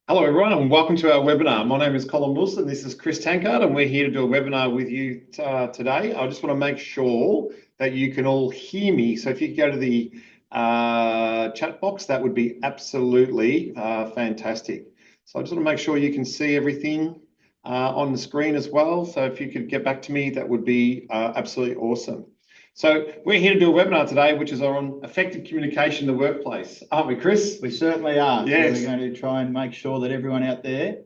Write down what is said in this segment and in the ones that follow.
Hello, everyone, and welcome to our webinar. My name is Colin Wilson. This is Chris Tankard, and we're here to do a webinar with you today. I just want to make sure that you can all hear me. So if you could go to the chat box, that would be absolutely fantastic. So I just want to make sure you can see everything on the screen as well. So if you could get back to me, that would be absolutely awesome. So we're here to do a webinar today, which is on effective communication in the workplace, aren't we, Chris? We certainly are. Yes. So we're going to try and make sure that everyone out there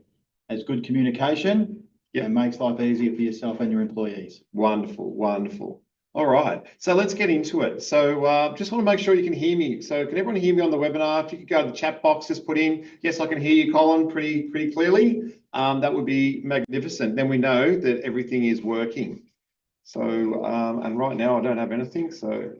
has good communication and makes life easier for yourself and your employees. Wonderful, wonderful. All right, so let's get into it. So just want to make sure you can hear me. So can everyone hear me on the webinar? If you could go to the chat box, just put in, yes, I can hear you, Colin, pretty clearly. That would be magnificent. Then we know that everything is working. So, and right now I don't have anything, so.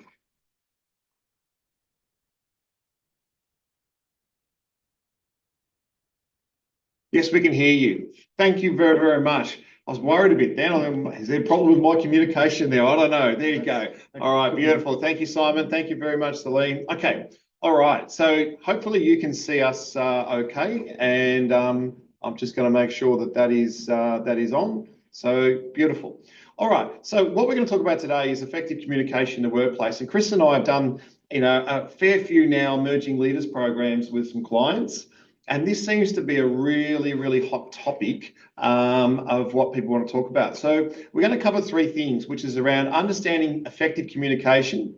Yes, we can hear you. Thank you very, very much. I was worried a bit then. Is there a problem with my communication there? I don't know. There you go. All right, beautiful. Thank you, Simon. Thank you very much, Celine. Okay. All right. So hopefully you can see us okay. And I'm just going to make sure that is on. So beautiful. All right. So what we're going to talk about today is effective communication in the workplace. And Chris and I have done, a fair few now emerging leaders programs with some clients. And this seems to be a really, really hot topic of what people want to talk about. So we're going to cover three things, which is around understanding effective communication,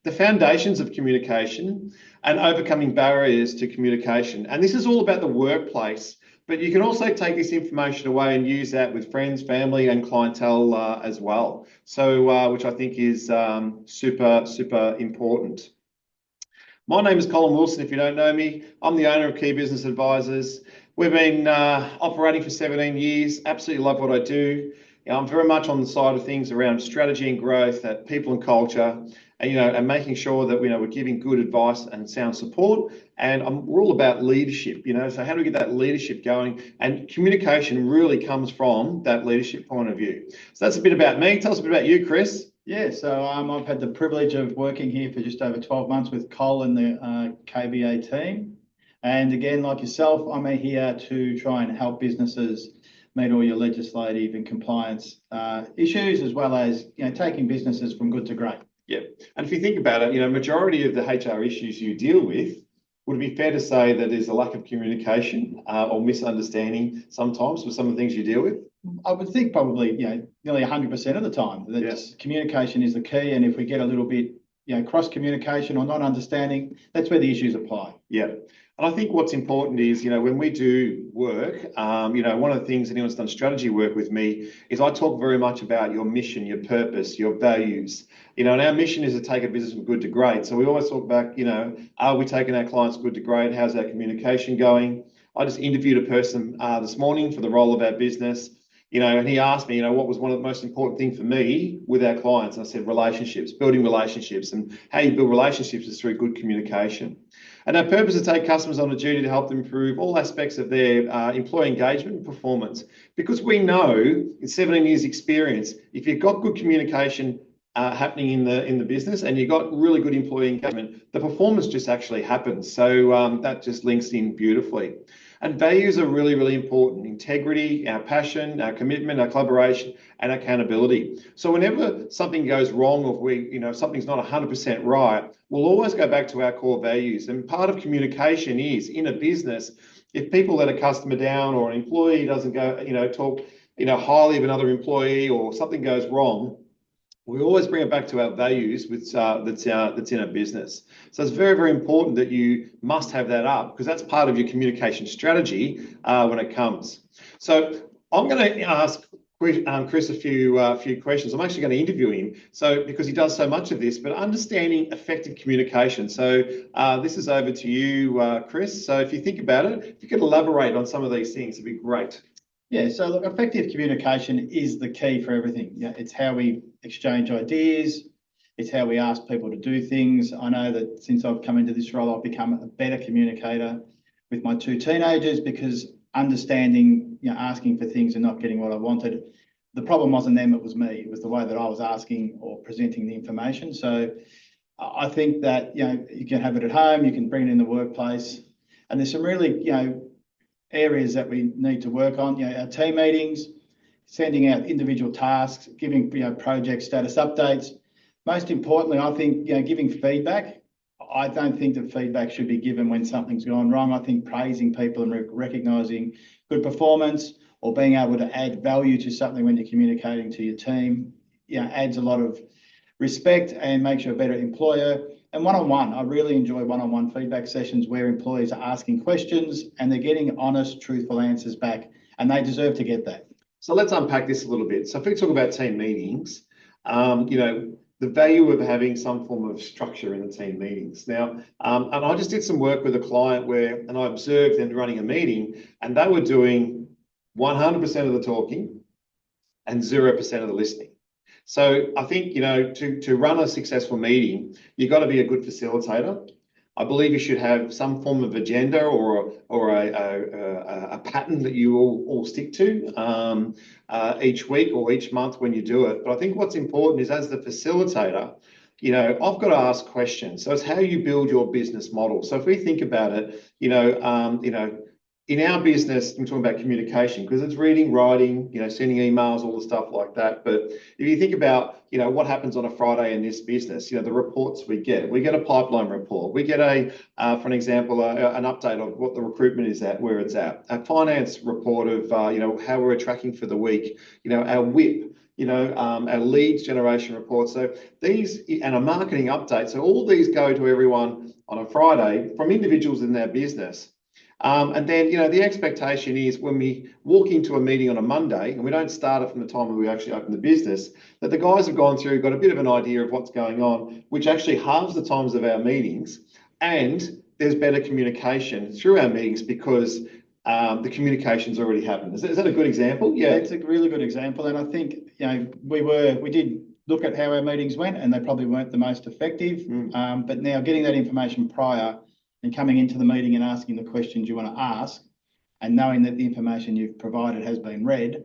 the foundations of communication, and overcoming barriers to communication. And this is all about the workplace, but you can also take this information away and use that with friends, family, and clientele as well. So, which I think is super, super important. My name is Colin Wilson, if you don't know me. I'm the owner of Key Business Advisors. We've been operating for 17 years, absolutely love what I do. I'm very much on the side of things around strategy and growth, at people and culture, and making sure that we're giving good advice and sound support. And we're all about leadership, so how do we get that leadership going? And communication really comes from that leadership point of view. So that's a bit about me. Tell us a bit about you, Chris. Yeah, so I've had the privilege of working here for just over 12 months with Col and the KBA team. And again, like yourself, I'm here to try and help businesses meet all your legislative and compliance issues, as well as taking businesses from good to great. Yeah, and if you think about it, majority of the HR issues you deal with, would it be fair to say that there's a lack of communication or misunderstanding sometimes with some of the things you deal with? I would think probably, nearly 100% of the time that communication is the key. And if we get a little bit, cross communication or not understanding, that's where the issues apply. Yeah. And I think what's important is, when we do work, one of the things anyone's done strategy work with me is I talk very much about your mission, your purpose, your values. And our mission is to take a business from good to great. So we always talk about, are we taking our clients good to great? How's our communication going? I just interviewed a person this morning for the role of our business. And he asked me, what was one of the most important things for me with our clients? And I said, relationships, building relationships. And how you build relationships is through good communication. And our purpose is to take customers on a journey to help them improve all aspects of their employee engagement and performance. Because we know, in 17 years experience, if you've got good communication happening in the business and you've got really good employee engagement, the performance just actually happens. So that just links in beautifully. And values are really, really important. Integrity, our passion, our commitment, our collaboration, and accountability. So whenever something goes wrong or if something's not 100% right, we'll always go back to our core values. And part of communication is, in a business, if people let a customer down or an employee doesn't go, talk, highly of another employee or something goes wrong, we always bring it back to our values that's in our business. So it's very, very important that you must have that up because that's part of your communication strategy when it comes. So I'm going to ask Chris a few questions. I'm actually going to interview him because he does so much of this, but understanding effective communication. So this is over to you, Chris. So if you think about it, if you could elaborate on some of these things, it'd be great. Yeah, so look, effective communication is the key for everything. It's how we exchange ideas. It's how we ask people to do things. I know that since I've come into this role, I've become a better communicator with my two teenagers because understanding, asking for things and not getting what I wanted. The problem wasn't them, it was me. It was the way that I was asking or presenting the information. So I think that, you can have it at home, you can bring it in the workplace. And there's some really, areas that we need to work on, our team meetings, sending out individual tasks, giving, project status updates. Most importantly, I think, giving feedback. I don't think that feedback should be given when something's gone wrong. I think praising people and recognising good performance or being able to add value to something when you're communicating to your team, adds a lot of respect and makes you a better employer. And one-on-one, I really enjoy one-on-one feedback sessions where employees are asking questions and they're getting honest, truthful answers back, and they deserve to get that. So let's unpack this a little bit. So if we talk about team meetings, the value of having some form of structure in the team meetings. Now, and I just did some work with a client and I observed them running a meeting and they were doing 100% of the talking and 0% of the listening. So I think, to run a successful meeting, you've got to be a good facilitator. I believe you should have some form of agenda or a pattern that you all stick to each week or each month when you do it. But I think what's important is, as the facilitator, I've got to ask questions. So it's how you build your business model. So if we think about it, in our business, I'm talking about communication because it's reading, writing, sending emails, all the stuff like that. But if you think about, what happens on a Friday in this business, the reports we get a pipeline report. We get for an example, an update of what the recruitment is at, where it's at. A finance report of, how we're tracking for the week, our WIP, our leads generation report. So these, and a marketing update. So all these go to everyone on a Friday from individuals in their business. And then, the expectation is when we walk into a meeting on a Monday, and we don't start it from the time when we actually open the business, that the guys have gone through, got a bit of an idea of what's going on, which actually halves the times of our meetings. And there's better communication through our meetings because the communication's already happened. Is that a good example? Yeah, it's a really good example. And I think, we did look at how our meetings went and they probably weren't the most effective. But now getting that information prior and coming into the meeting and asking the questions you want to ask and knowing that the information you've provided has been read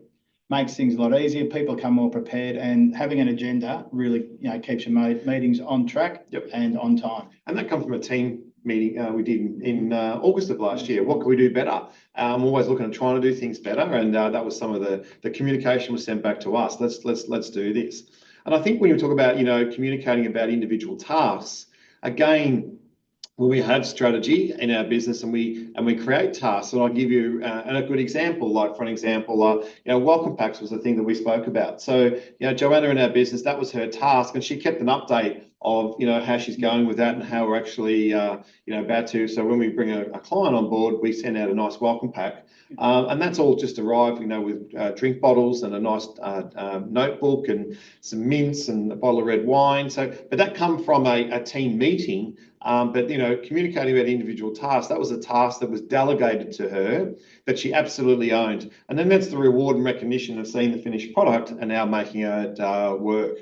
makes things a lot easier. People come more prepared, and having an agenda really, keeps your meetings on track and on time. And that comes from a team meeting we did in August of last year. What can we do better? I'm always looking at trying to do things better, and that was some of the communication was sent back to us. Let's do this. And I think when you talk about communicating about individual tasks, again, when we have strategy in our business and we create tasks, and I'll give you a good example. Like, for an example, welcome packs was the thing that we spoke about. So, Joanna in our business, that was her task, and she kept an update of how she's going with that and how we're actually about to. So when we bring a client on board, we send out a nice welcome pack, and that's all just arrived, with drink bottles and a nice notebook and some mints and a bottle of red wine. So, but that come from a team meeting. But communicating about individual tasks, that was a task that was delegated to her that she absolutely owned. And then that's the reward and recognition of seeing the finished product and now making it work.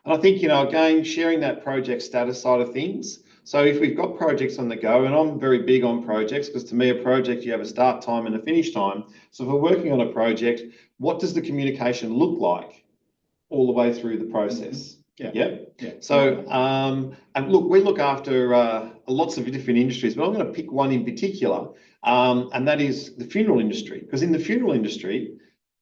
And I think, again, sharing that project status side of things. So if we've got projects on the go, and I'm very big on projects because to me a project, you have a start time and a finish time. So if we're working on a project, what does the communication look like all the way through the process? Yeah. So, and look, we look after lots of different industries, but I'm going to pick one in particular, and that is the funeral industry. Because in the funeral industry,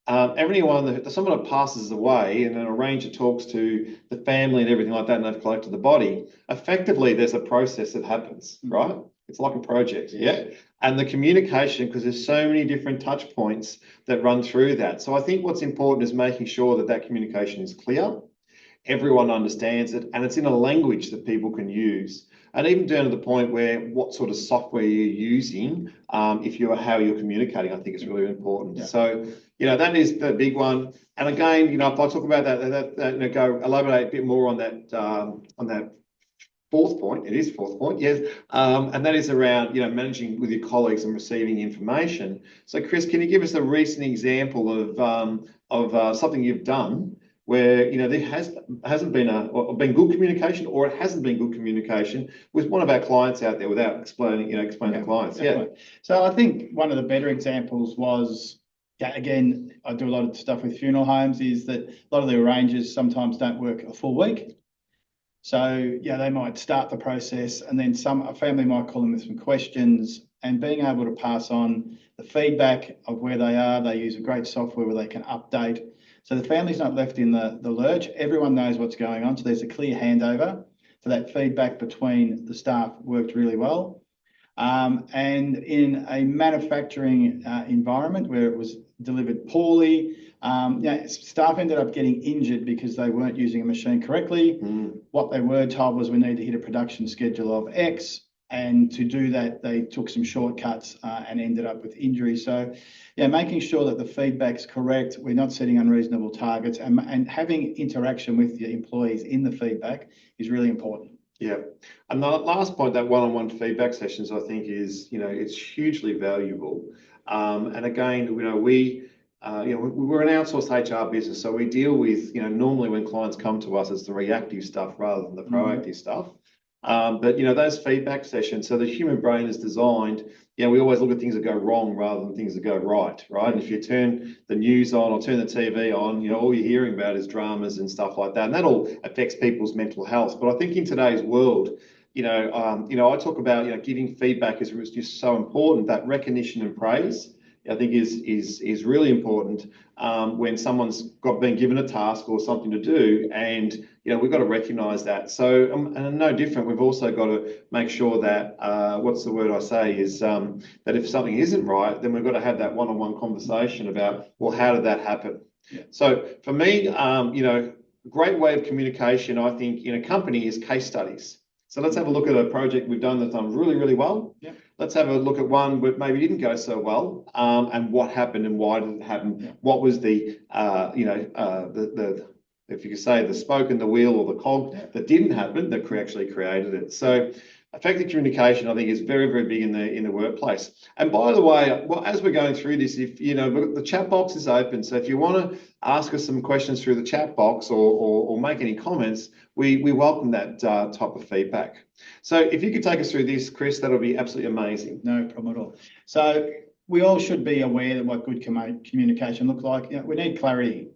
someone that passes away and then arranger talks to the family and everything like that, and they've collected the body, effectively there's a process that happens, right? It's like a project, yeah? And the communication, because there's so many different touch points that run through that. So I think what's important is making sure that that communication is clear, everyone understands it, and it's in a language that people can use. And even down to the point where what sort of software you're using, how you're communicating, I think is really important. Yeah. So, that is the big one. And again, if I talk about that, go elaborate a bit more on that fourth point. It is fourth point, yes. And that is around, managing with your colleagues and receiving information. So, Chris, can you give us a recent example of something you've done where there hasn't been good communication, or it hasn't been good communication with one of our clients out there without explaining the clients? Definitely. Yeah. So I think one of the better examples was, again, I do a lot of stuff with funeral homes, is that a lot of the arrangers sometimes don't work a full week. So they might start the process, and then a family might call them with some questions, and being able to pass on the feedback of where they are. They use a great software where they can update. So the family's not left in the lurch. Everyone knows what's going on. So there's a clear handover. So that feedback between the staff worked really well. And in a manufacturing environment where it was delivered poorly, staff ended up getting injured because they weren't using a machine correctly. What they were told was we need to hit a production schedule of X. And to do that, they took some shortcuts and ended up with injury. So, making sure that the feedback's correct, we're not setting unreasonable targets, and having interaction with your employees in the feedback is really important. Yeah. And the last point, that one-on-one feedback sessions, I think is, it's hugely valuable. And again, we're an outsourced HR business, so we deal with, normally when clients come to us, it's the reactive stuff rather than the proactive stuff. But those feedback sessions, so the human brain is designed, we always look at things that go wrong rather than things that go right? And if you turn the news on or turn the TV on, all you're hearing about is dramas and stuff like that, and that all affects people's mental health. But I think in today's world, I talk about, giving feedback is just so important. That recognition and praise, I think is really important when someone's been given a task or something to do, and we've got to recognise that. So and no different, we've also got to make sure that what's the word I say is that if something isn't right, then we've got to have that one-on-one conversation about, well, how did that happen? Yeah. So for me, great way of communication, I think, in a company is case studies. So let's have a look at a project we've done that's done really, really well. Yeah. Let's have a look at one that maybe didn't go so well, and what happened and why did it happen? Yeah. What was the if you could say the spoke in the wheel or the cog that didn't happen that actually created it. So effective communication, I think, is very, very big in the workplace. And by the way, as we're going through this, if the chat box is open, so if you want to ask us some questions through the chat box or make any comments, we welcome that type of feedback. So if you could take us through this, Chris, that'll be absolutely amazing. No problem at all. So we all should be aware of what good communication looks like. We need clarity.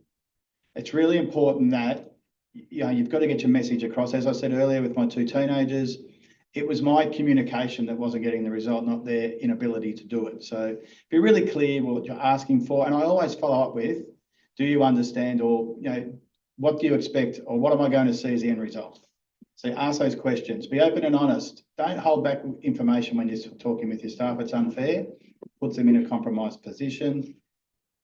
It's really important that you've got to get your message across. As I said earlier with my two teenagers, it was my communication that wasn't getting the result, not their inability to do it. So be really clear what you're asking for. And I always follow up with, do you understand, or what do you expect, or what am I going to see as the end result? So ask those questions. Be open and honest. Don't hold back information when you're talking with your staff. It's unfair. Puts them in a compromised position.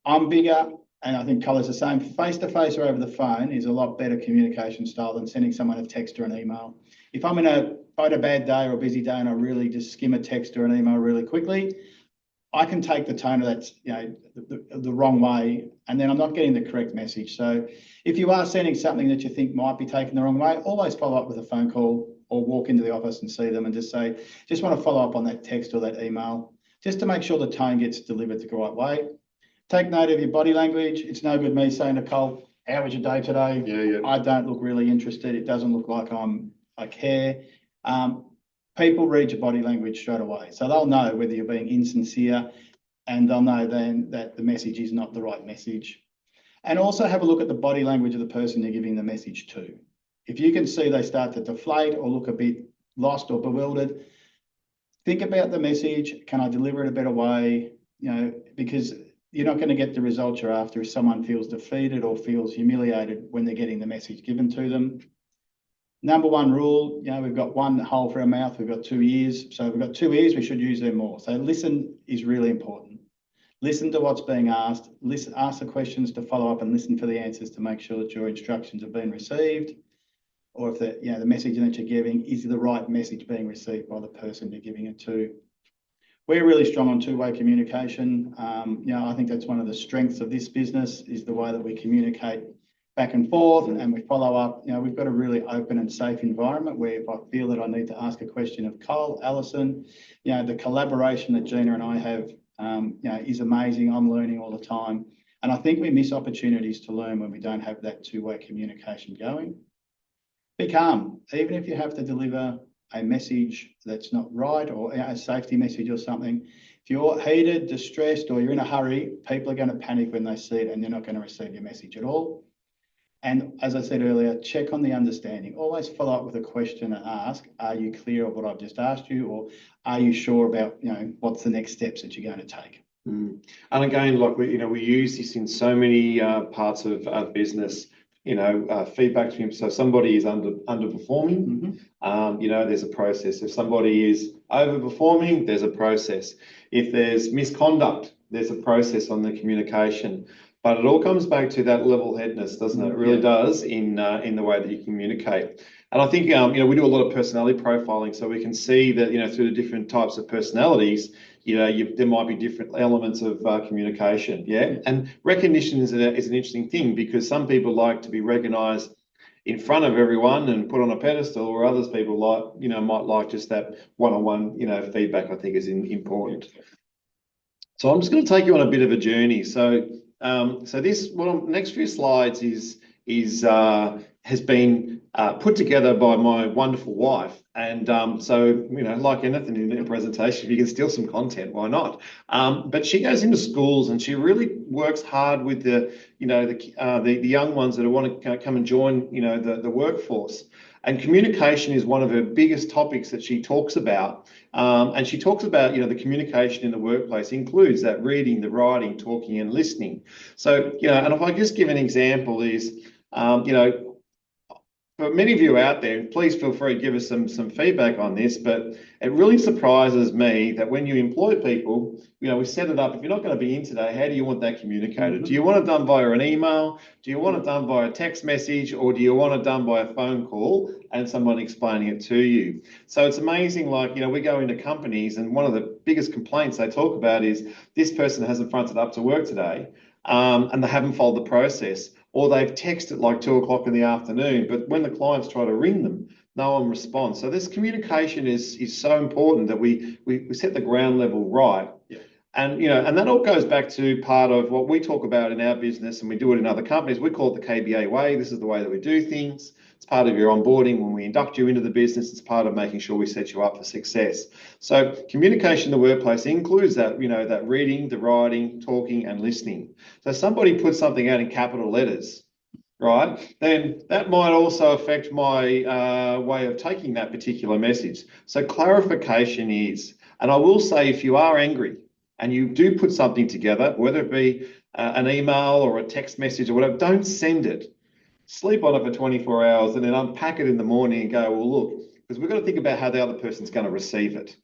I'm bigger. And I think Colin's the same. Face-to-face or over the phone is a lot better communication style than sending someone a text or an email. If I'm had a bad day or a busy day and I really just skim a text or an email really quickly, I can take the tone of that, the wrong way, and then I'm not getting the correct message. So if you are sending something that you think might be taken the wrong way, always follow up with a phone call or walk into the office and see them and just say, just want to follow up on that text or that email, just to make sure the tone gets delivered the right way. Take note of your body language. It's no good me saying to Cole, how was your day today? Yeah. I don't look really interested. It doesn't look like I care. People read your body language straight away. So they'll know whether you're being insincere, and they'll know then that the message is not the right message. And also have a look at the body language of the person you're giving the message to. If you can see they start to deflate or look a bit lost or bewildered, think about the message. Can I deliver it a better way? Because you're not going to get the results you're after if someone feels defeated or feels humiliated when they're getting the message given to them. Number one rule, we've got one hole for our mouth, we've got 2 ears. So we've got 2 ears, we should use them more. So listen is really important. Listen to what's being asked, ask the questions to follow up and listen for the answers to make sure that your instructions have been received, or if the message that you're giving is the right message being received by the person you're giving it to. We're really strong on two-way communication. I think that's one of the strengths of this business, is the way that we communicate back and forth and we follow up. We've got a really open and safe environment where if I feel that I need to ask a question of Cole, Alison, the collaboration that Gina and I have, is amazing. I'm learning all the time. And I think we miss opportunities to learn when we don't have that two-way communication going. Be calm, even if you have to deliver a message that's not right, or a safety message or something. If you're heated, distressed, or you're in a hurry, people are going to panic when they see it and they're not going to receive your message at all. And as I said earlier, check on the understanding. Always follow up with a question and ask, are you clear of what I've just asked you? Or are you sure about, what's the next steps that you're going to take? And again, like we use this in so many parts of business. Feedback to him. So somebody is underperforming. There's a process. If somebody is overperforming, there's a process. If there's misconduct, there's a process on the communication. But it all comes back to that level-headedness, doesn't it? It really does in the way that you communicate. And I think we do a lot of personality profiling, so we can see that through the different types of personalities, there might be different elements of communication. Yeah, and recognition is an interesting thing, because some people like to be recognised in front of everyone and put on a pedestal, or others people might like just that one-on-one feedback. I think is important. So I'm just going to take you on a bit of a journey. So this next few slides has been put together by my wonderful wife, and like anything in a presentation, if you can steal some content, why not? But she goes into schools and she really works hard with the young ones that want to come and join the workforce. And communication is one of her biggest topics that she talks about. And she talks about, the communication in the workplace includes that reading, the writing, talking, and listening. So, and if I just give an example is, for many of you out there, please feel free to give us some feedback on this, but it really surprises me that when you employ people, we set it up. If you're not going to be in today, how do you want that communicated? Do you want it done via an email? Do you want it done by a text message? Or do you want it done by a phone call and someone explaining it to you? So it's amazing, we go into companies and one of the biggest complaints they talk about is this person hasn't fronted up to work today, and they haven't followed the process. Or they've texted like 2 o'clock in the afternoon, but when the clients try to ring them, no one responds. So this communication is so important that we set the ground level right. Yeah. And and that all goes back to part of what we talk about in our business, and we do it in other companies. We call it the KBA way. This is the way that we do things. It's part of your onboarding when we induct you into the business. It's part of making sure we set you up for success. So communication in the workplace includes that, that reading, the writing, talking, and listening. So somebody puts something out in capital letters, right? Then that might also affect my way of taking that particular message. So clarification is, and I will say, if you are angry and you do put something together, whether it be an email or a text message or whatever, don't send it. Sleep on it for 24 hours and then unpack it in the morning and go, well, look, because we've got to think about how the other person's going to receive it.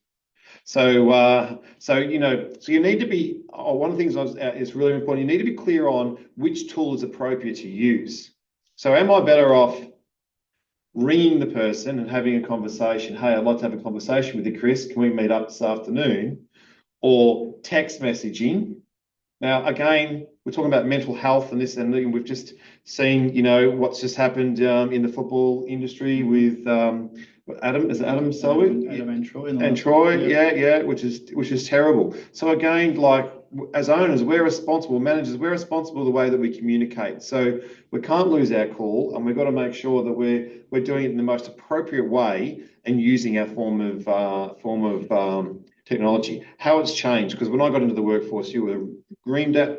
So you need to be, one of the things is really important, you need to be clear on which tool is appropriate to use. So am I better off ringing the person and having a conversation? Hey, I'd like to have a conversation with you, Chris. Can we meet up this afternoon? Or text messaging. Now, again, we're talking about mental health and this, and we've just seen, what's just happened in the football industry with Adam Selby? Adam and Troy. And Troy, yeah, which is terrible. So again, as owners, we're responsible, managers, we're responsible the way that we communicate. So we can't lose our call, and we've got to make sure that we're doing it in the most appropriate way and using our form of technology. How it's changed, because when I got into the workforce, you were screamed at,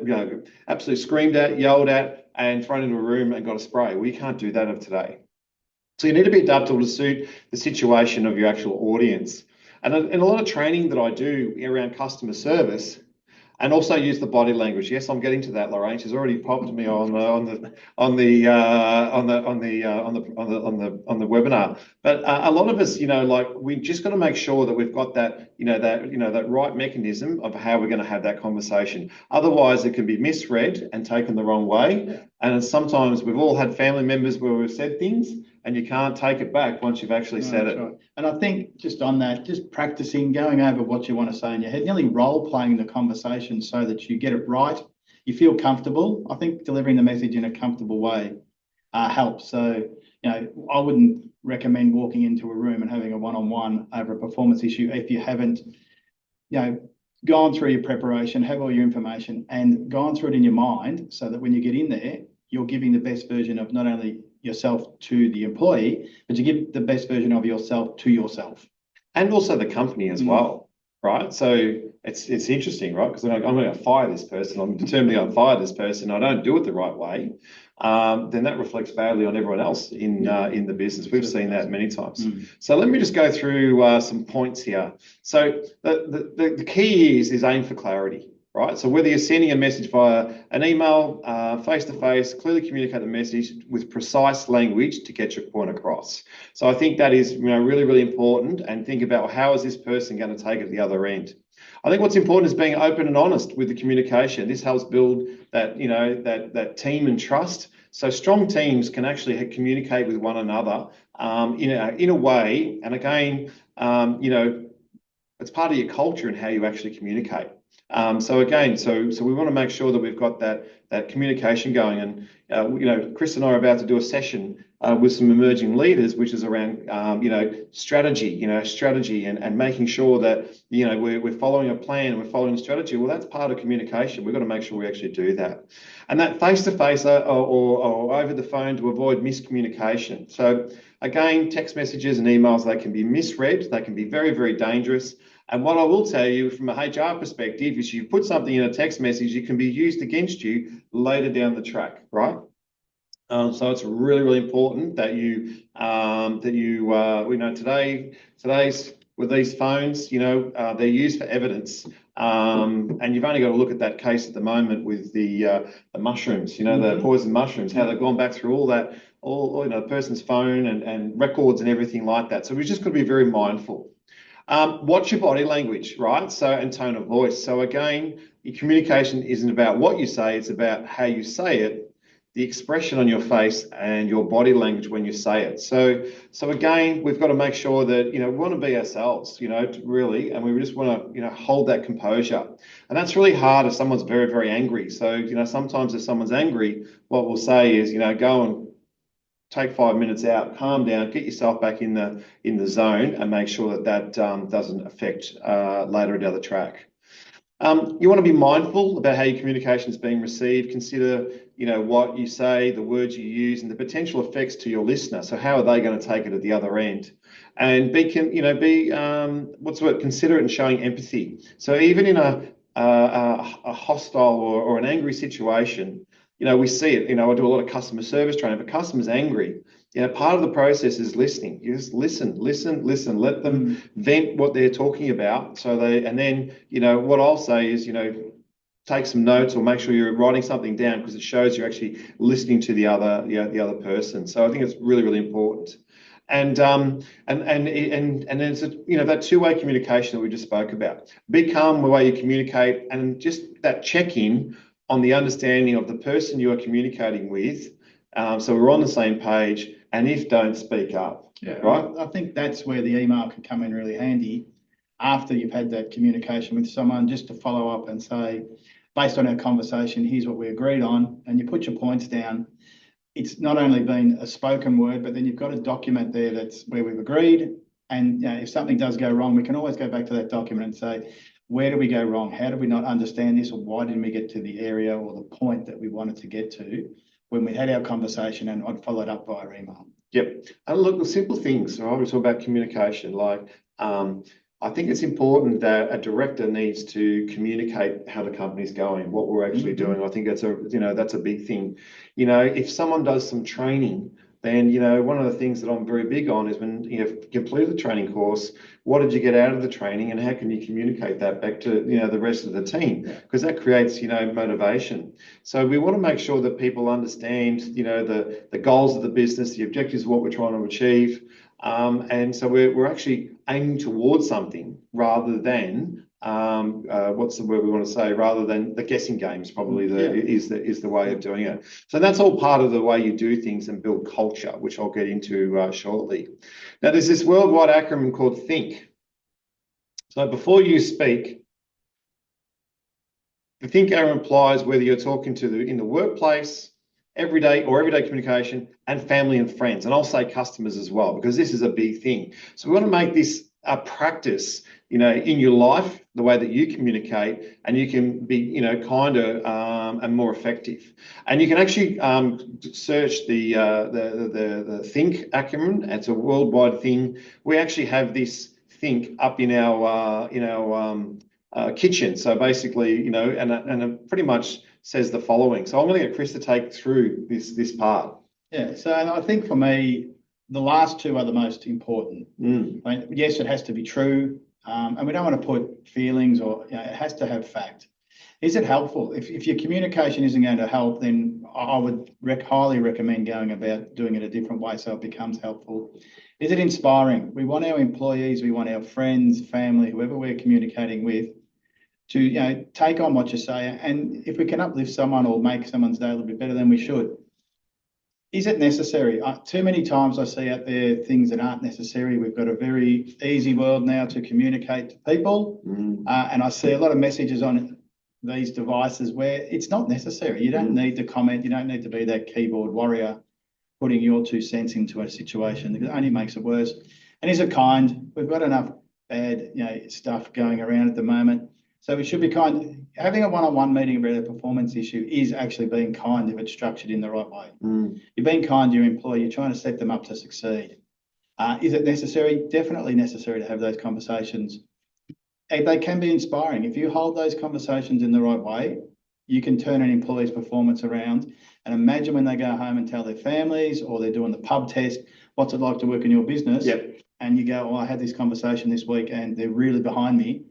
absolutely screamed at, yelled at, and thrown into a room and got a spray. We can't do that of today. So you need to be adaptable to suit the situation of your actual audience. And in a lot of training that I do around customer service, and also use the body language. Yes, I'm getting to that, Lorraine. She's already popped me on the webinar. But a lot of us, we just got to make sure that we've got that, that right mechanism of how we're going to have that conversation. Otherwise, it can be misread and taken the wrong way. And sometimes we've all had family members where we've said things, and you can't take it back once you've actually said it. Right. And I think just on that, just practicing, going over what you want to say in your head, nearly role-playing the conversation so that you get it right, you feel comfortable. I think delivering the message in a comfortable way helps. So, I wouldn't recommend walking into a room and having a one-on-one over a performance issue if you haven't, gone through your preparation, have all your information and gone through it in your mind so that when you get in there, you're giving the best version of not only yourself to the employee, but you give the best version of yourself to yourself. And also the company as well, right? So it's interesting, right? Because I'm going to fire this person. I'm determined to fire this person. I don't do it the right way. Then that reflects badly on everyone else in the business. We've seen that many times. So let me just go through some points here. So the key is aim for clarity, right? So whether you're sending a message via an email, face-to-face, clearly communicate the message with precise language to get your point across. So I think that is really, really important, and think about how is this person going to take it at the other end. I think what's important is being open and honest with the communication. This helps build that, that team and trust. So strong teams can actually communicate with one another in a way, and again, it's part of your culture and how you actually communicate. So we want to make sure that we've got that communication going. And Chris and I are about to do a session with some emerging leaders, which is around strategy and making sure that we're following a plan and we're following a strategy. Well, that's part of communication. We've got to make sure we actually do that, and that face-to-face or over the phone to avoid miscommunication. So again, text messages and emails, they can be misread. They can be very, very dangerous. And what I will tell you from a HR perspective is you put something in a text message, it can be used against you later down the track, right? So it's really, really important that today's with these phones, they're used for evidence. And you've only got to look at that case at the moment with the mushrooms, the poison mushrooms, how they've gone back through all that, the person's phone and records and everything like that. So we've just got to be very mindful. Watch your body language, right? So, and tone of voice. So again, your communication isn't about what you say, it's about how you say it, the expression on your face and your body language when you say it. So again, we've got to make sure that, we want to be ourselves, really, and we just want to, hold that composure. And that's really hard if someone's very, very angry. So, sometimes if someone's angry, what we'll say is, go and take 5 minutes out, calm down, get yourself back in the zone, and make sure that doesn't affect later down the track. You want to be mindful about how your communication is being received. Consider, what you say, the words you use, and the potential effects to your listener. So how are they going to take it at the other end? And considerate and showing empathy. So even in a hostile or an angry situation, we see it. I do a lot of customer service training. If a customer's angry, part of the process is listening. You just listen, let them vent what they're talking about. And then, what I'll say is, take some notes or make sure you're writing something down, because it shows you're actually listening to the other person. So I think it's really, really important. And then it's that two-way communication that we just spoke about. Be calm the way you communicate, and just that check-in on the understanding of the person you are communicating with, so we're on the same page, and if don't, speak up. Yeah, right? I think that's where the email can come in really handy after you've had that communication with someone, just to follow up and say, based on our conversation, here's what we agreed on, and you put your points down. It's not only been a spoken word, but then you've got a document there that's where we've agreed, and if something does go wrong, we can always go back to that document and say, where did we go wrong? How did we not understand this? Or why didn't we get to the area or the point that we wanted to get to when we had our conversation, and I'd followed up via email? Yep. And look, the simple things, right? We talk about communication, like I think it's important that a director needs to communicate how the company's going, what we're actually doing. I think that's a big thing. If someone does some training, then, one of the things that I'm very big on is when you've completed the training course, what did you get out of the training, and how can you communicate that back to, the rest of the team? Because that creates, motivation. So we want to make sure that people understand, the goals of the business, the objectives of what we're trying to achieve. And so we're actually aiming towards something rather than what's the word we want to say, rather than the guessing games, probably is the way of doing it. So that's all part of the way you do things and build culture, which I'll get into shortly. Now, there's this worldwide acronym called THINK. So before you speak, the THINK arrow implies whether you're talking to in the workplace, everyday communication, and family and friends. And I'll say customers as well, because this is a big thing. So we want to make this a practice, in your life, the way that you communicate, and you can be, kinder and more effective. And you can actually search the THINK acronym. It's a worldwide thing. We actually have this THINK up in our kitchen. So basically, you know, and it pretty much says the following. So I'm going to get Chris to take through this part. Yeah. So I think for me, the last two are the most important. I mean, yes, it has to be true, and we don't want to put feelings or, you know, it has to have fact. Is it helpful? If your communication isn't going to help, then I would highly recommend going about doing it a different way so it becomes helpful. Is it inspiring? We want our employees, we want our friends, family, whoever we're communicating with, to, you know, take on what you say. And if we can uplift someone or make someone's day a little bit better, then we should. Is it necessary? Too many times I see out there things that aren't necessary. We've got a very easy world now to communicate to people, and I see a lot of messages on these devices where it's not necessary. You don't need to comment. You don't need to be that keyboard warrior putting your 2 cents into a situation. It only makes it worse. And is it kind? We've got enough bad, you know, stuff going around at the moment. So we should be kind. Having a one-on-one meeting about a performance issue is actually being kind if it's structured in the right way. You're being kind to your employee. You're trying to set them up to succeed. Is it necessary? Definitely necessary to have those conversations. And they can be inspiring. If you hold those conversations in the right way, you can turn an employee's performance around. And imagine when they go home and tell their families, or they're doing the pub test, what's it like to work in your business? Yep. And you go, oh, I had this conversation this week and they're really behind me.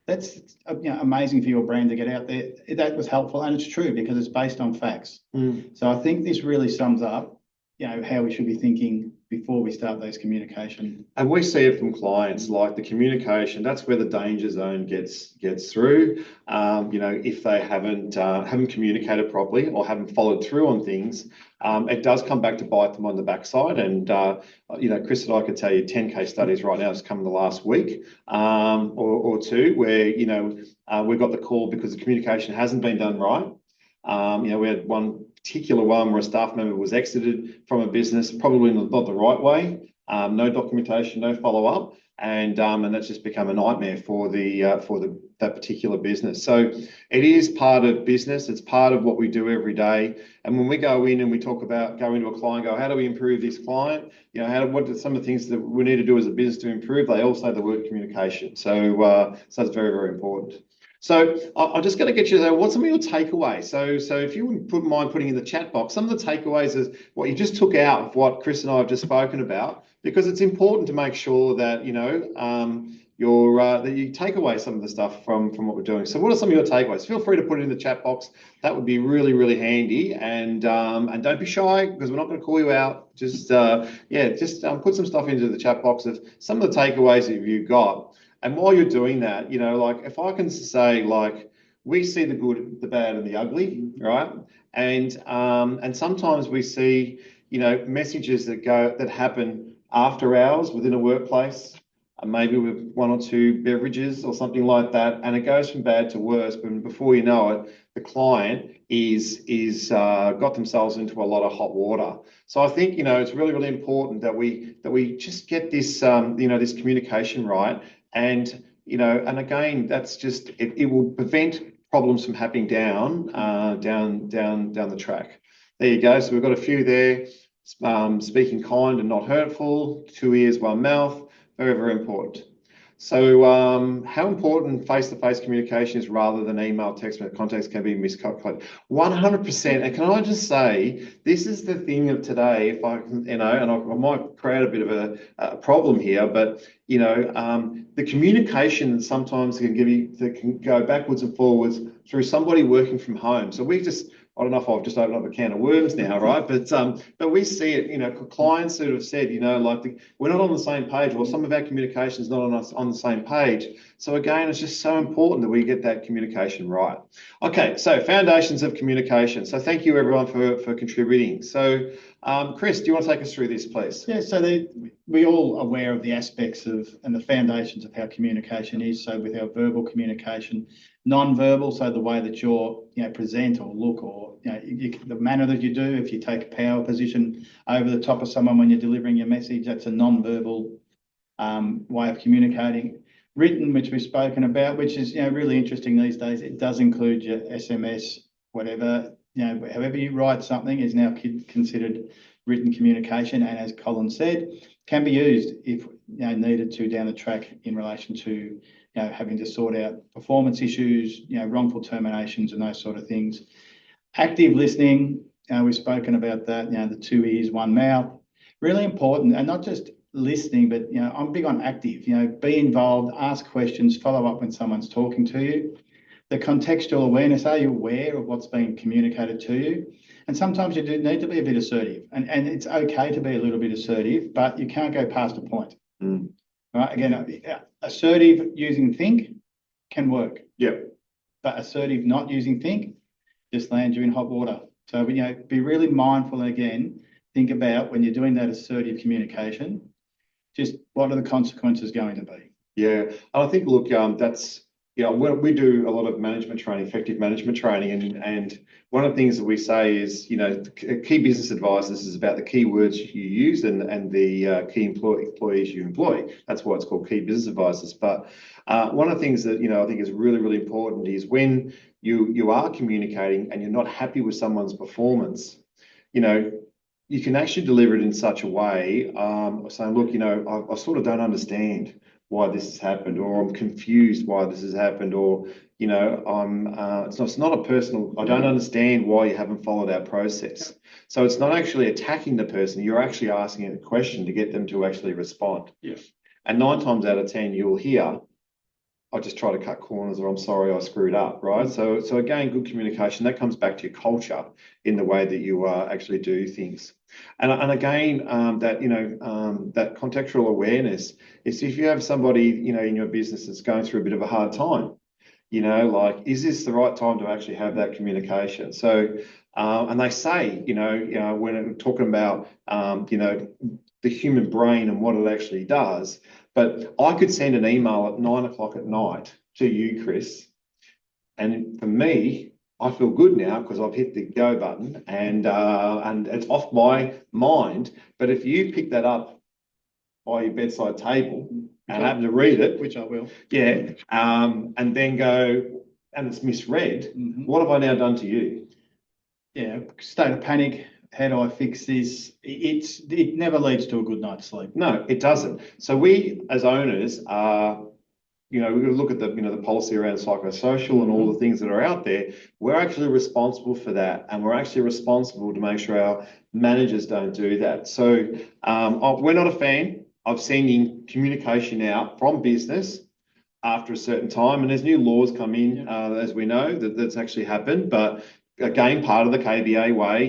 That's, you know, amazing for your brand to get out there. That was helpful, and it's true because it's based on facts. So I think this really sums up, you know, how we should be thinking before we start those communication. And we see it from clients, like the communication. That's where the danger zone gets through. You know, if they haven't communicated properly or haven't followed through on things, it does come back to bite them on the backside. And you know, Chris and I could tell you 10 case studies right now has come in the last week or two, where, you know, we got the call because the communication hasn't been done right. You know, we had one particular one where a staff member was exited from a business, probably not the right way. No documentation, no follow up, and that's just become a nightmare for that particular business. So it is part of business. It's part of what we do every day. And when we go in and we talk about go into a client, go, how do we improve this client? You know, what are some of the things that we need to do as a business to improve? They all say the word communication. So so it's very, very important. So I'm just going to get you there. What's some of your takeaways? So if you wouldn't mind putting in the chat box, some of the takeaways is what you just took out of what Chris and I have just spoken about, because it's important to make sure that, you know, that you take away some of the stuff from what we're doing. So what are some of your takeaways? Feel free to put it in the chat box. That would be really, really handy. And don't be shy, because we're not going to call you out. Just put some stuff into the chat box of some of the takeaways that you've got. And while you're doing that, you know, like if I can say, like, we see the good, the bad, and the ugly, right? And sometimes we see, you know, messages that happen after hours within a workplace, maybe with 1 or 2 beverages or something like that, and it goes from bad to worse. But before you know it, the client is got themselves into a lot of hot water. So I think, you know, it's really, really important that we just get this you know, this communication right. And, you know, and again, that's just, it will prevent problems from happening down the track. There you go. So we've got a few there. Speaking kind and not hurtful, 2 ears, 1 mouth, very, very important. So how important face-to-face communication is rather than email, text, context can be miscalculated. 100%. And can I just say, this is the thing of today, if I can, you know, and I might create a bit of a problem here, but, you know, the communication that sometimes that can go backwards and forwards through somebody working from home. So I don't know if I've just opened up a can of worms now, right? But we see it, you know, clients that have said, you know, like we're not on the same page, or some of our communication is not on the same page. So again, it's just so important that we get that communication right. Okay, so foundations of communication. So thank you everyone for contributing. So Chris, do you want to take us through this, please? Yeah, so we're all aware of the aspects of and the foundations of how communication is. So with our verbal communication, non-verbal, so the way that you're, you know, present or look, or, you know, the manner that you do. If you take a power position over the top of someone when you're delivering your message, that's a non-verbal way of communicating. Written, which we've spoken about, which is, you know, really interesting these days. It does include your SMS, whatever, you know, however you write something is now considered written communication, and as Colin said, can be used if, you know, needed to down the track in relation to having to sort out performance issues, wrongful terminations and those sort of things. Active listening, we've spoken about that, the 2 ears, 1 mouth, really important. And not just listening, but, I'm big on active, be involved, ask questions, follow up when someone's talking to you. The contextual awareness, are you aware of what's being communicated to you? And sometimes you do need to be a bit assertive, and it's okay to be a little bit assertive, but you can't go past a point. Right? Again, assertive using think can work. Yep. But assertive not using think just lands you in hot water. So, be really mindful, and again, think about when you're doing that assertive communication, just what are the consequences going to be? Yeah, and I think, look, that's, we do a lot of management training, effective management training, and one of the things that we say is, key business advice, this is about the key words you use and the key employees you employ. That's why it's called key business advisors. But one of the things that, I think is really, really important is when you are communicating and you're not happy with someone's performance, you can actually deliver it in such a way, saying, look, I sort of don't understand why this has happened, or I'm confused why this has happened, or it's not a personal, I don't understand why you haven't followed our process. So it's not actually attacking the person, you're actually asking a question to get them to actually respond. Yeah. And 9 times out of 10 you'll hear, I just try to cut corners, or I'm sorry I screwed up, right? So again, good communication, that comes back to your culture in the way that you actually do things. And again, that contextual awareness is if you have somebody, in your business that's going through a bit of a hard time, is this the right time to actually have that communication? So, and they say, when talking about, the human brain and what it actually does, but I could send an email at 9 o'clock at night to you, Chris, and for me, I feel good now because I've hit the go button and it's off my mind. But if you pick that up by your bedside table and happen to read it, which I will, and then go and it's misread, what have I now done to you? Yeah, state of panic. How do I fix this? It never leads to a good night's sleep. No, it doesn't. So we, as owners, are, we're going to look at the, the policy around psychosocial and all the things that are out there. We're actually responsible for that, and we're actually responsible to make sure our managers don't do that. So we're not a fan of sending communication out from business after a certain time, and there's new laws come in, as we know, that's actually happened, but again, part of the KBA way,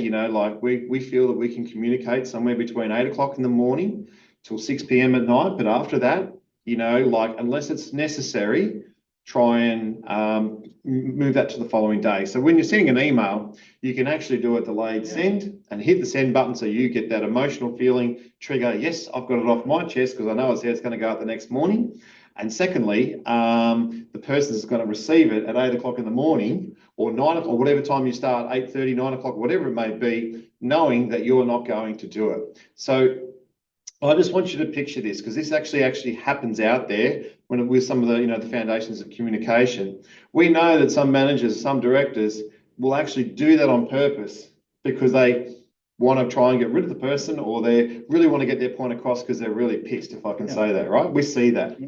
we feel that we can communicate somewhere between 8 o'clock in the morning till 6 p.m. at night. But after that, unless it's necessary, try and move that to the following day. So when you're sending an email, you can actually do a delayed send and hit the send button so you get that emotional feeling trigger. Yes, I've got it off my chest because I know it's going to go out the next morning. And secondly, the person is going to receive it at 8 o'clock in the morning or 9 o'clock, or whatever time you start, 8:30, 9 o'clock, whatever it may be, knowing that you're not going to do it. So I just want you to picture this, because this actually happens out there with some of the, the foundations of communication. We know that some managers, some directors will actually do that on purpose because they want to try and get rid of the person, or they really want to get their point across because they're really pissed, if I can say that, right? We see that.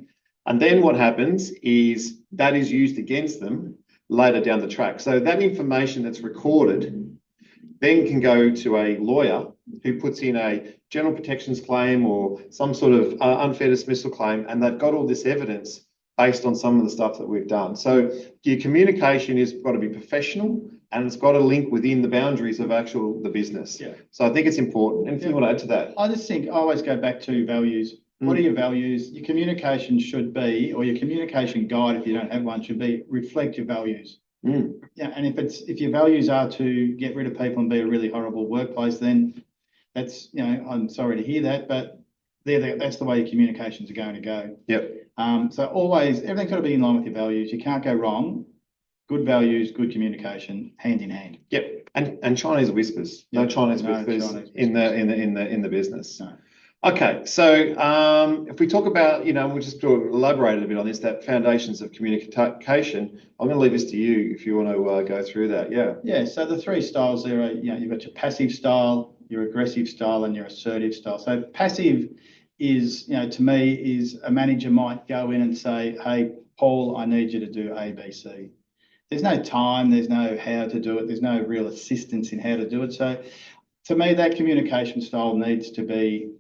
And then what happens is that is used against them later down the track. So that information that's recorded then can go to a lawyer who puts in a general protections claim or some sort of unfair dismissal claim, and they've got all this evidence based on some of the stuff that we've done. So your communication has got to be professional, and it's got to link within the boundaries of the business. Yeah. So I think it's important. Anything you want to add to that? I just think I always go back to values. What are your values? Your communication should be, or your communication guide, if you don't have one, should be reflect your values. Yeah, and if your values are to get rid of people and be a really horrible workplace, then that's, I'm sorry to hear that, but that's the way your communications are going to go. Yep. So always, everything's got to be in line with your values. You can't go wrong. Good values, good communication, hand in hand. Yep. And Chinese whispers. No Chinese whispers in the business. No. Okay, so if we talk about, we'll just elaborate a bit on this, that foundations of communication. I'm going to leave this to you if you want to go through that. Yeah. Yeah. So the 3 styles there are, you've got your passive style, your aggressive style, and your assertive style. So passive is, to me, is a manager might go in and say, hey, Paul, I need you to do A, B, C. There's no time, there's no how to do it, there's no real assistance in how to do it. So to me, that communication style needs to be,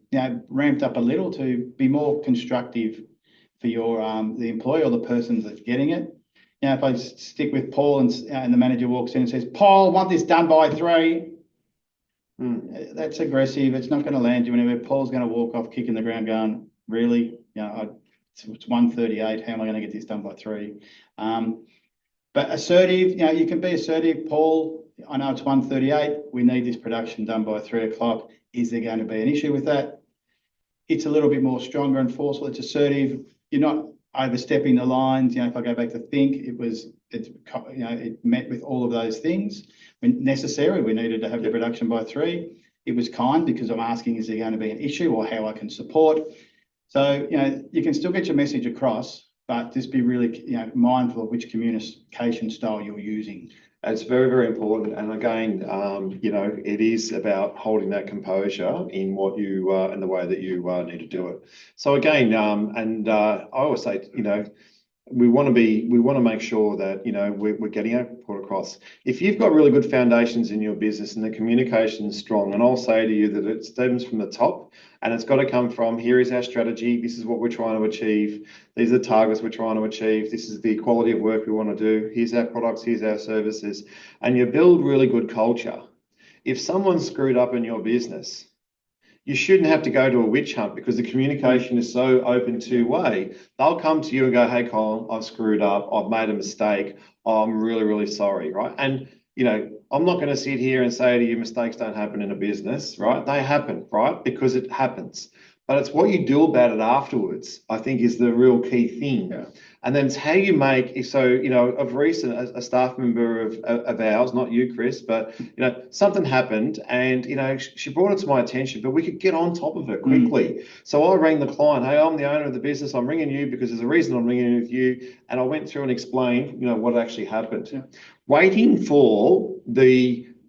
ramped up a little to be more constructive for your the employee or the person that's getting it. If I stick with Paul and the manager walks in and says, "Paul, I want this done by 3." That's aggressive. It's not going to land you anywhere. Paul's going to walk off kicking the ground going, "Really? It's 1:38. How am I going to get this done by 3?" But assertive, you can be assertive. "Paul, I know it's 1:38. We need this production done by 3 o'clock. Is there going to be an issue with that?" It's a little bit more stronger and forceful. It's assertive. You're not overstepping the lines. If I go back to think, it met with all of those things. When necessary, we needed to have the production by 3. It was kind because I'm asking, is there going to be an issue or how I can support? So, you can still get your message across, but just be really, mindful of which communication style you're using. It's very, very important. And again, it is about holding that composure in what you in the way that you need to do it. So again, I always say, we want to make sure that, we're getting our point across. If you've got really good foundations in your business and the communication is strong, and I'll say to you that it stems from the top and it's got to come from, here is our strategy. This is what we're trying to achieve. These are the targets we're trying to achieve. This is the quality of work we want to do. Here's our products. Here's our services. And you build really good culture. If someone's screwed up in your business, you shouldn't have to go to a witch hunt because the communication is so open two-way. They'll come to you and go, "Hey, Colin, I've screwed up. I've made a mistake. I'm really, really sorry," right? And, I'm not going to sit here and say to you, mistakes don't happen in a business, right? They happen, right? Because it happens. But it's what you do about it afterwards, I think, is the real key thing. Yeah. And then it's how you make, so, of recent, a staff member of ours, not you, Chris, but, something happened and, she brought it to my attention, but we could get on top of it quickly. So I rang the client, "Hey, I'm the owner of the business. I'm ringing you because there's a reason I'm ringing you." And I went through and explained, what actually happened. Yeah. Waiting for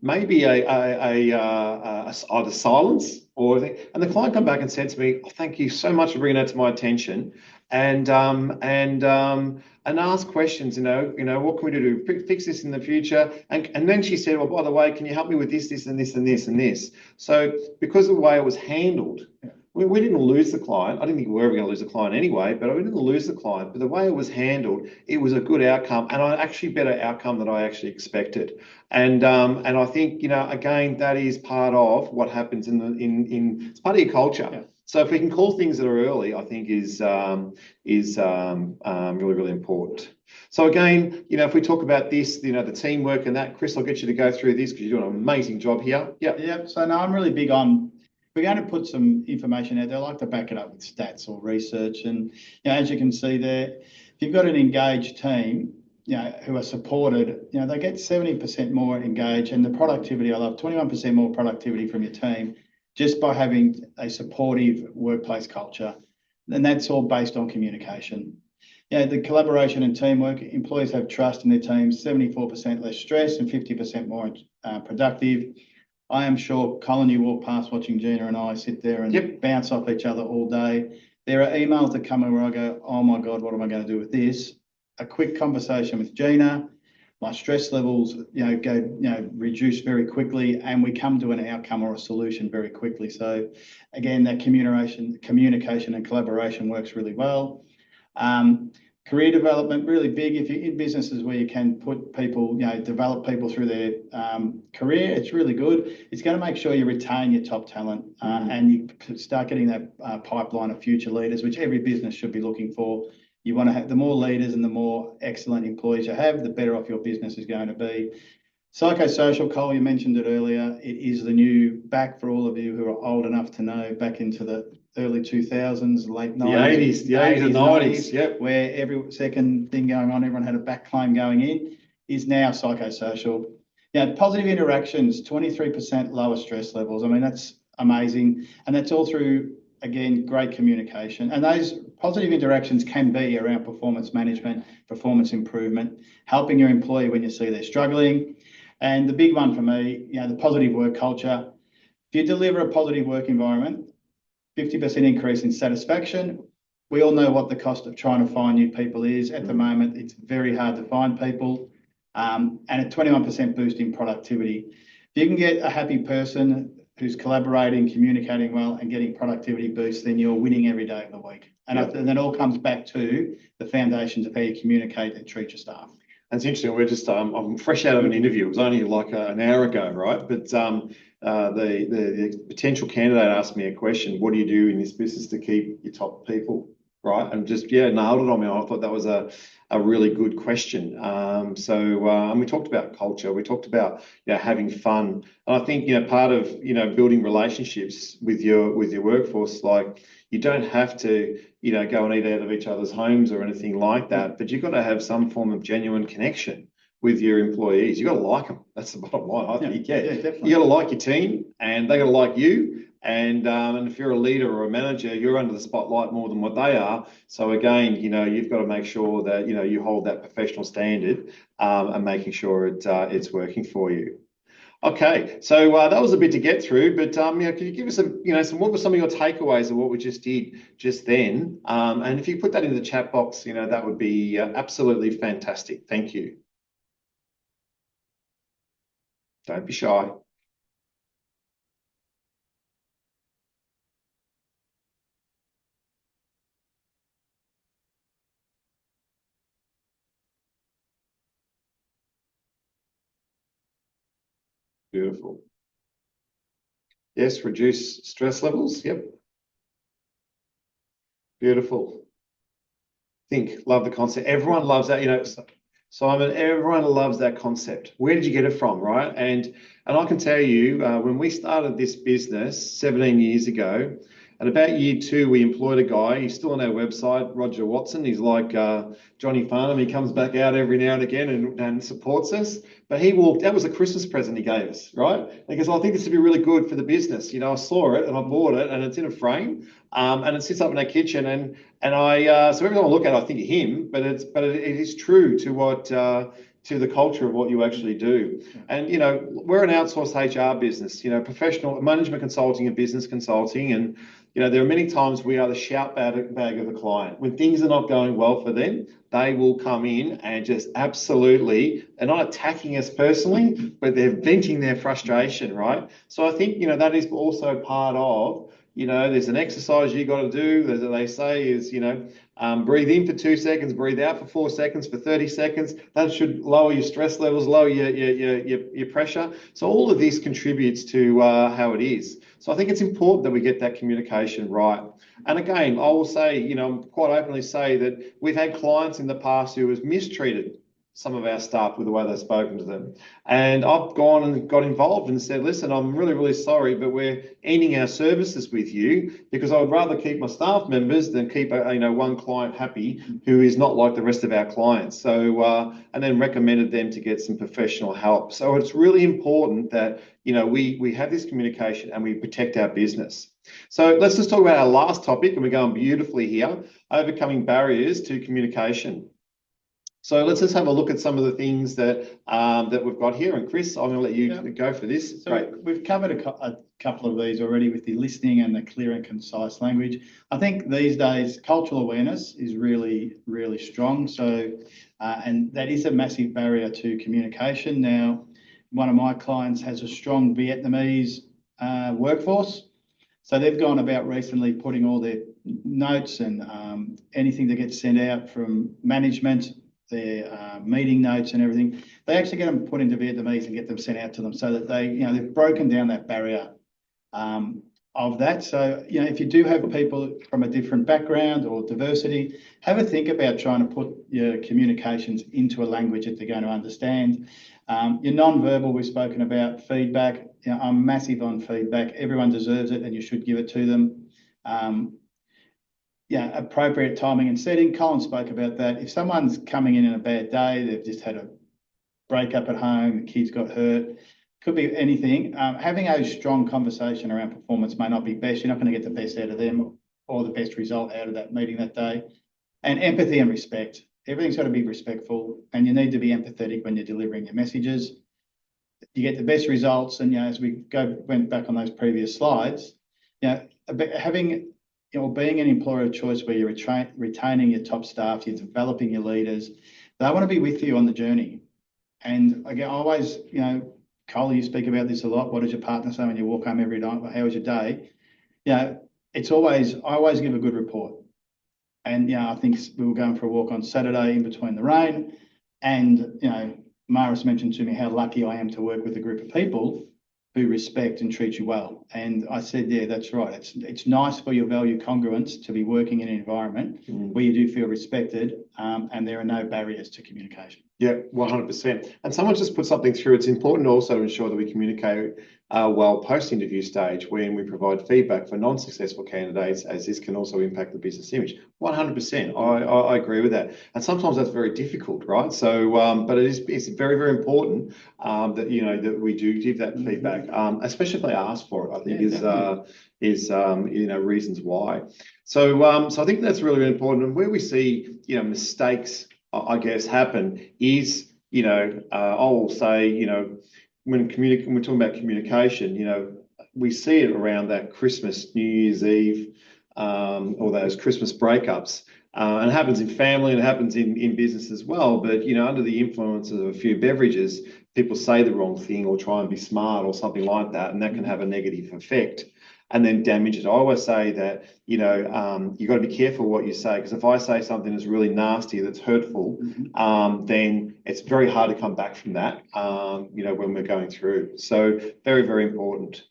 maybe either silence or and the client come back and said to me, "Oh, thank you so much for bringing that to my attention," and ask questions. What can we do to fix this in the future? And then she said, "Well, by the way, can you help me with this, this, and this, and this, and this?" So because of the way it was handled. Yeah. We didn't lose the client. I didn't think we were ever going to lose the client anyway, but we didn't lose the client. But the way it was handled, it was a good outcome, and actually better outcome than I actually expected. And I think, again, that is part of what happens it's part of your culture. Yeah. So if we can call things that are early, I think is really, really important. So again, if we talk about this, the teamwork and that, Chris, I'll get you to go through this because you're doing an amazing job here. Yeah. Yeah. So now I'm really big on. We're going to put some information out there. I like to back it up with stats or research. And as you can see there, if you've got an engaged team, who are supported, they get 70% more engaged. And the productivity, I love 21% more productivity from your team just by having a supportive workplace culture. And that's all based on communication. The collaboration and teamwork, employees have trust in their teams, 74% less stress and 50% more productive. I am sure, Colin, you walk past watching Gina and I sit there and bounce off each other all day. There are emails that come in where I go, "Oh my God, what am I going to do with this?" A quick conversation with Gina, my stress levels, reduce very quickly, and we come to an outcome or a solution very quickly. So again, that communication and collaboration works really well. Career development, really big. If you're in businesses where you can put people, develop people through their career, it's really good. It's going to make sure you retain your top talent and you start getting that pipeline of future leaders, which every business should be looking for. You want to have the more leaders and the more excellent employees you have, the better off your business is going to be. Psychosocial, Cole, you mentioned it earlier. It is the new back for all of you who are old enough to know, back into the early 2000s, late 90s. The 80s and 90s, yep. Where every second thing going on, everyone had a back claim going in, is now psychosocial. Positive interactions, 23% lower stress levels. I mean, that's amazing. And that's all through, again, great communication. And those positive interactions can be around performance management, performance improvement, helping your employee when you see they're struggling. And the big one for me, the positive work culture. If you deliver a positive work environment, 50% increase in satisfaction, We all know what the cost of trying to find new people is. At the moment, it's very hard to find people, and a 21% boost in productivity. If you can get a happy person who's collaborating, communicating well, and getting productivity boosts, then you're winning every day of the week. And it all comes back to the foundations of how you communicate and treat your staff. That's interesting. We're just I'm fresh out of an interview. It was only like an hour ago, right? But the potential candidate asked me a question: what do you do in this business to keep your top people, right? And just nailed it on me. I thought that was a really good question. And we talked about culture. We talked about having fun. And I think part of building relationships with your workforce, like you don't have to go and eat out of each other's homes or anything like that, but you've got to have some form of genuine connection with your employees. You've got to like them. That's the bottom line, I think. Yeah, definitely. You got to like your team, and they got to like you. And if you're a leader or a manager, you're under the spotlight more than what they are. So again, you've got to make sure that you hold that professional standard and making sure it's working for you. Okay, so that was a bit to get through, but can you give us what were some of your takeaways of what we just did just then? And if you put that in the chat box, that would be absolutely fantastic. Thank you. Don't be shy. Beautiful. Yes, reduce stress levels. Yep. Beautiful. Love the concept. Everyone loves that, Simon, everyone loves that concept. Where did you get it from, right? And I can tell you, when we started this business 17 years ago, and about year 2, we employed a guy. He's still on our website, Roger Watson. He's like Johnny Farnham. He comes back out every now and again and supports us. But that was a Christmas present he gave us, right? Because I think this would be really good for the business. I saw it and I bought it, and it's in a frame, and it sits up in our kitchen. And so every time I look at it, I think of him. But it is true to what to the culture of what you actually do. And we're an outsourced HR business. Professional management consulting and business consulting, and there are many times we are the shout bag of the client. When things are not going well for them, they will come in and just absolutely, they're not attacking us personally, but they're venting their frustration, right? So I think, that is also part of, there's an exercise you got to do, as they say, is, breathe in for 2 seconds, breathe out for 4 seconds, for 30 seconds. That should lower your stress levels, lower your pressure. So all of this contributes to how it is. So I think it's important that we get that communication right. And again, I will say, quite openly say that we've had clients in the past who has mistreated some of our staff with the way they've spoken to them. And I've gone and got involved and said, listen, I'm really, really sorry, but we're ending our services with you because I would rather keep my staff members than keep one client happy who is not like the rest of our clients. So, and then recommended them to get some professional help. So it's really important that, we have this communication and we protect our business. So let's just talk about our last topic, and we're going beautifully here, overcoming barriers to communication. So let's just have a look at some of the things that we've got here. And Chris, I'm going to let you go for this. So great. We've covered a couple of these already with the listening and the clear and concise language. I think these days cultural awareness is really, really strong. So, and that is a massive barrier to communication. Now, one of my clients has a strong Vietnamese workforce. So they've gone about recently putting all their notes and anything that gets sent out from management, their meeting notes and everything, they actually get them put into Vietnamese and get them sent out to them so that they've broken down that barrier of that. So, if you do have people from a different background or diversity, have a think about trying to put your communications into a language that they're going to understand. Your non-verbal, we've spoken about feedback. I'm massive on feedback. Everyone deserves it and you should give it to them. Appropriate timing and setting. Colin spoke about that. If someone's coming in a bad day, they've just had a breakup at home, the kids got hurt, could be anything. Having a strong conversation around performance may not be best. You're not going to get the best out of them or the best result out of that meeting that day. And empathy and respect. Everything's got to be respectful, and you need to be empathetic when you're delivering your messages. You get the best results, and as we went back on those previous slides, having being an employer of choice where you're retaining your top staff, you're developing your leaders, they want to be with you on the journey. And again, always, Cole, you speak about this a lot. What does your partner say when you walk home every night? Well, how was your day? I always give a good report. And, I think we were going for a walk on Saturday in between the rain. And, Maris mentioned to me how lucky I am to work with a group of people who respect and treat you well. And I said, yeah, that's right. It's nice for your value congruence to be working in an environment where you do feel respected, and there are no barriers to communication. Yeah, 100%. And someone just put something through. It's important also to ensure that we communicate well post-interview stage when we provide feedback for non-successful candidates, as this can also impact the business image. 100%. I agree with that. And sometimes that's very difficult, right? So, but it's very, very important that, that we do give that feedback, especially if they ask for it, I think is reasons why. So, so I think that's really, really important. And where we see, mistakes, I guess, happen is, I will say, when we're talking about communication, we see it around that Christmas, New Year's Eve, or those Christmas breakups. And it happens in family and it happens in business as well. But, under the influence of a few beverages, people say the wrong thing or try and be smart or something like that, and that can have a negative effect and then damage it. I always say that, you've got to be careful what you say, because if I say something that's really nasty, that's hurtful, then it's very hard to come back from that, when we're going through. So very, very important.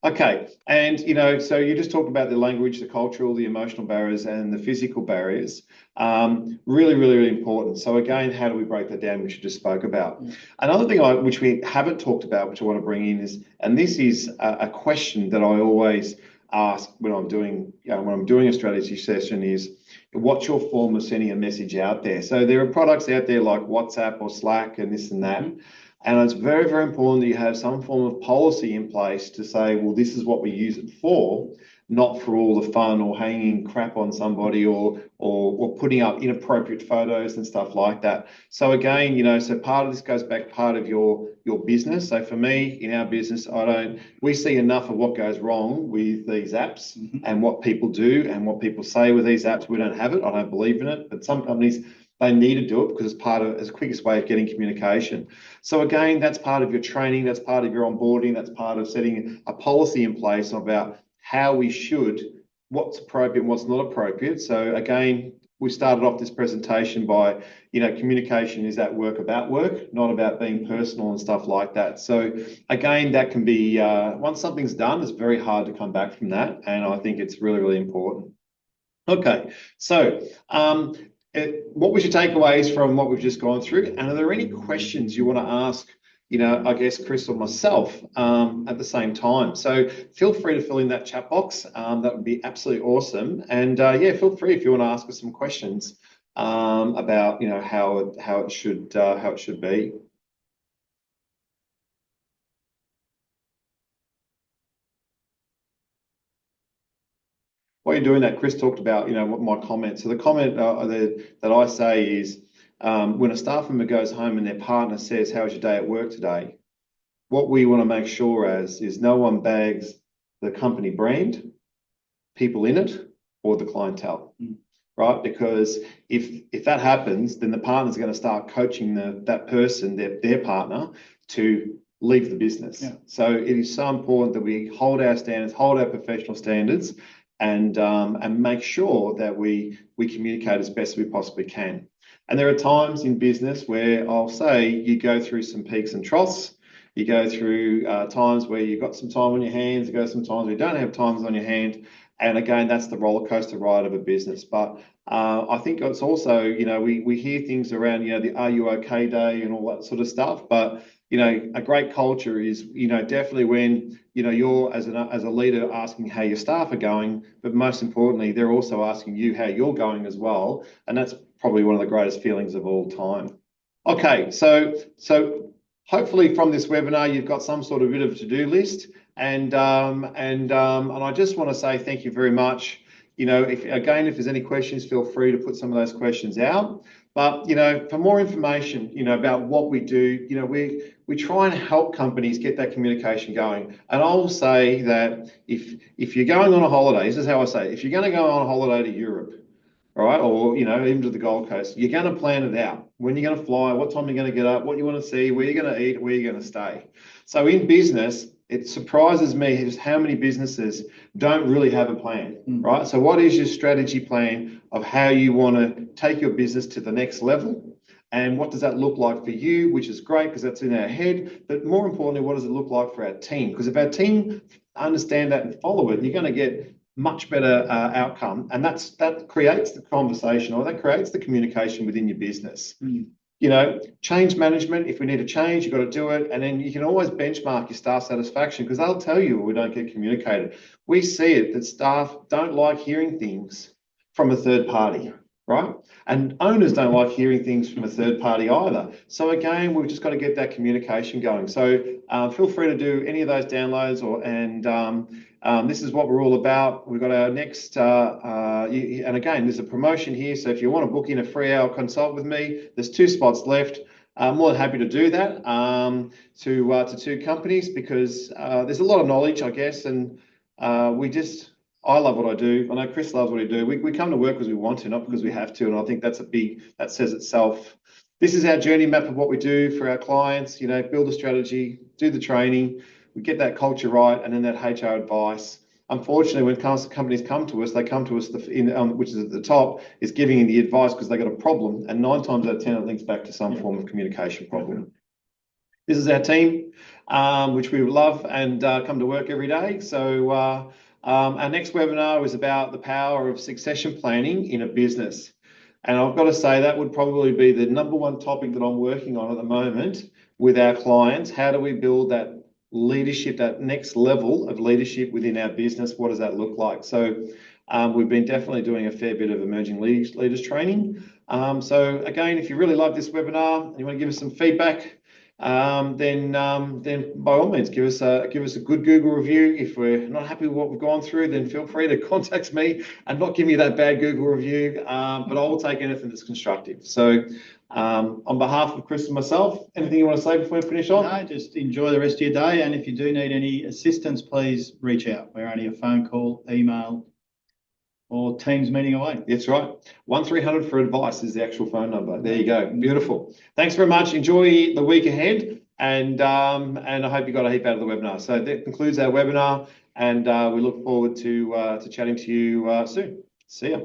Okay, and so you just talked about the language, the cultural, the emotional barriers, and the physical barriers. Really, really, really important. So again, how do we break that down, which you just spoke about? Another thing which we haven't talked about, which I want to bring in is, and this is a question that I always ask when I'm doing a strategy session, is what's your form of sending a message out there? So there are products out there like WhatsApp or Slack and this and that. And it's very, very important that you have some form of policy in place to say, well, this is what we use it for, not for all the fun or hanging crap on somebody or putting up inappropriate photos and stuff like that. So again, so part of this goes back part of your business. So for me, in our business, we see enough of what goes wrong with these apps and what people do and what people say with these apps. We don't have it. I don't believe in it, but some companies, they need to do it because it's the quickest way of getting communication. So again, that's part of your training, that's part of your onboarding, that's part of setting a policy in place about how we should, what's appropriate and what's not appropriate. So again, we started off this presentation by, communication is at work about work, not about being personal and stuff like that. So again, that can be, once something's done, it's very hard to come back from that. And I think it's really, really important. Okay, so what was your takeaways from what we've just gone through? And are there any questions you want to ask, I guess, Chris or myself at the same time? So feel free to fill in that chat box. That would be absolutely awesome. And feel free if you want to ask us some questions about, how it should be. While you're doing that, Chris talked about, what my comment. So the comment that I say is, when a staff member goes home and their partner says, "How was your day at work today?" What we want to make sure is no one bags the company brand, people in it, or the clientele, right? Because if that happens, then the partner's going to start coaching that person, their partner, to leave the business. Yeah. So it is so important that we hold our standards, hold our professional standards, and make sure that we communicate as best as we possibly can. And there are times in business where I'll say you go through some peaks and troughs. You go through times where you've got some time on your hands. You go some times where you don't have times on your hand. And again, that's the roller coaster ride of a business. But I think it's also, we hear things around, the Are You OK Day and all that sort of stuff. But, a great culture is, definitely when, you're as a leader asking how your staff are going, but most importantly, they're also asking you how you're going as well. And that's probably one of the greatest feelings of all time. Okay, so hopefully from this webinar, you've got some sort of bit of to-do list. And I just want to say thank you very much. If there's any questions, feel free to put some of those questions out. But, for more information, about what we do, we try and help companies get that communication going. And I'll say that if you're going on a holiday, this is how I say it, if you're going to go on a holiday to Europe, all right, or, even to the Gold Coast, you're going to plan it out. When you're going to fly, what time you're going to get up, what you want to see, where you're going to eat, where you're going to stay. So in business, it surprises me just how many businesses don't really have a plan, right? So what is your strategy plan of how you want to take your business to the next level? And what does that look like for you, which is great because that's in our head. But more importantly, what does it look like for our team? Because if our team understand that and follow it, you're going to get much better outcome. And that creates the conversation, or that creates the communication within your business. Change management, if we need to change, you've got to do it. And then you can always benchmark your staff satisfaction because they'll tell you when we don't get communicated. We see it that staff don't like hearing things from a third party, right? And owners don't like hearing things from a third party either. So again, we've just got to get that communication going. So feel free to do any of those downloads, this is what we're all about. We've got our next, and again, there's a promotion here. So if you want to book in a 3-hour consult with me, there's 2 spots left. I'm more than happy to do that to 2 companies because there's a lot of knowledge, I guess, and I love what I do. I know Chris loves what he do. We come to work because we want to, not because we have to. And I think that says itself. This is our journey map of what we do for our clients, build a strategy, do the training, we get that culture right, and then that HR advice. Unfortunately, when companies come to us, they come to us, which is at the top, is giving you the advice because they got a problem. And 9 times out of 10, it links back to some form of communication problem. This is our team, which we love and come to work every day. So our next webinar is about the power of succession planning in a business. And I've got to say that would probably be the #1 topic that I'm working on at the moment with our clients. How do we build that leadership, that next level of leadership within our business? What does that look like? So we've been definitely doing a fair bit of emerging leaders training. So again, if you really like this webinar and you want to give us some feedback, then by all means give us a good Google review. If we're not happy with what we've gone through, then feel free to contact me and not give me that bad Google review. But I will take anything that's constructive. So on behalf of Chris and myself, anything you want to say before we finish on? No, just enjoy the rest of your day. And if you do need any assistance, please reach out. We're only a phone call, email, or Teams meeting away. That's right. 1300 for advice is the actual phone number. There you go. Beautiful. Thanks very much. Enjoy the week ahead. And I hope you got a heap out of the webinar. So that concludes our webinar. And we look forward to chatting to you soon. See ya.